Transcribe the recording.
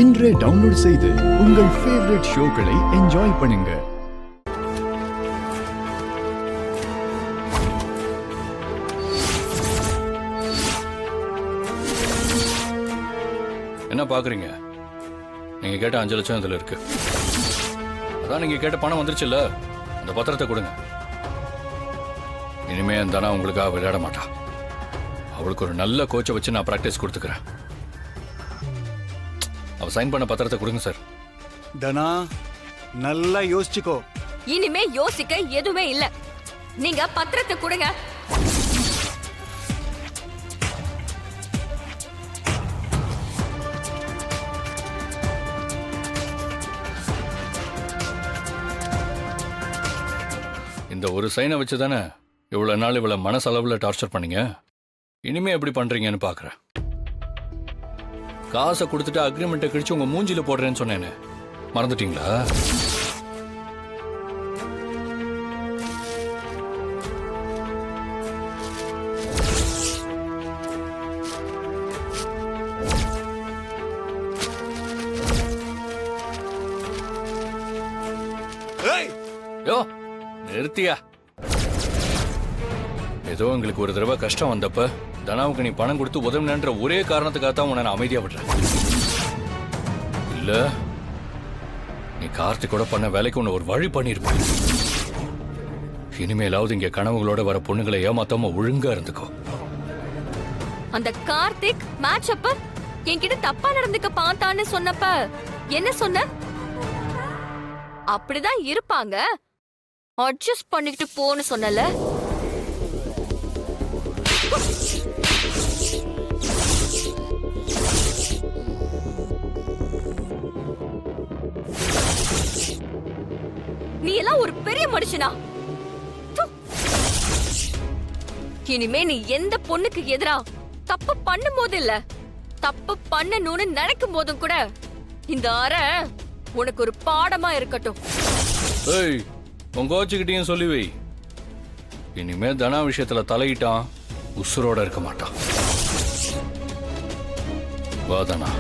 இன்றே டவுன்லோட் செய்து உங்கள் ஃபேவரட் ஷோக்களை என்ஜாய் பண்ணுங்க. என்ன பாக்குறீங்க? நீங்க கேட்ட 5 லட்சம் இதுல இருக்கு. அதான் நீங்க கேட்ட பணம் வந்துருச்சுல்ல, அந்த பத்திரத்தை கொடுங்க. இனிமே அந்த அண்ணா உங்களுக்காக விளையாட மாட்டா. அவளுக்கு ஒரு நல்ல கோச்சை வச்சு நான் பிராக்டிஸ் கொடுத்துக்கிறேன். அவ சைன் பண்ண பத்திரத்தை கொடுங்க சார். தனா, நல்லா யோசிச்சுக்கோ. இனிமே யோசிக்க எதுவுமே இல்ல. நீங்க பத்திரத்தை கொடுங்க. இந்த ஒரு சைனை வச்சு தானே இவ்வளவு நாள் இவ்வளவு மனசளவில் டார்ச்சர் பண்ணீங்க. இனிமே எப்படி பண்றீங்கன்னு பாக்குறேன். காசை கொடுத்துட்டு அக்ரிமெண்ட்டை கிழிச்சு உங்க மூஞ்சில போடுறேன்னு சொன்னேன்னு மறந்துட்டீங்களா? யோ நிறுத்தியா? ஏதோ எங்களுக்கு ஒரு தடவை கஷ்டம் வந்தப்ப தனாவுக்கு நீ பணம் கொடுத்து உதவினன்ற ஒரே காரணத்துக்காக தான் உன்னை நான் அமைதியா விடுறேன். இல்ல நீ கார்த்திகோட பண்ண வேலைக்கு உன்னை ஒரு வழி பண்ணிருப்ப. இனிமேலாவது இங்க கனவுகளோட வர பொண்ணுங்களை ஏமாத்தாம ஒழுங்கா இருந்துக்கோ. அந்த கார்த்திக் மேட்ச் அப்ப என்கிட்ட தப்பா நடந்துக்க பார்த்தான்னு சொன்னப்ப என்ன சொன்ன? அப்படிதான் இருப்பாங்க, அட்ஜஸ்ட் பண்ணிட்டு போன்னு சொன்னல. நீ எல்லாம் ஒரு பெரிய மனுஷனா? இனிமே நீ எந்த பொண்ணுக்கு எதிரா தப்பு பண்ணும் போது இல்ல, தப்பு பண்ணணும்னு நினைக்கும் போதும் கூட இந்த அறை உனக்கு ஒரு பாடமா இருக்கட்டும். ஏய், உன் கோச்சுக்கிட்டையும் சொல்லி வை. இனிமே தனா விஷயத்துல தலையிட்டான் உசுரோட இருக்க மாட்டான். வா தனா.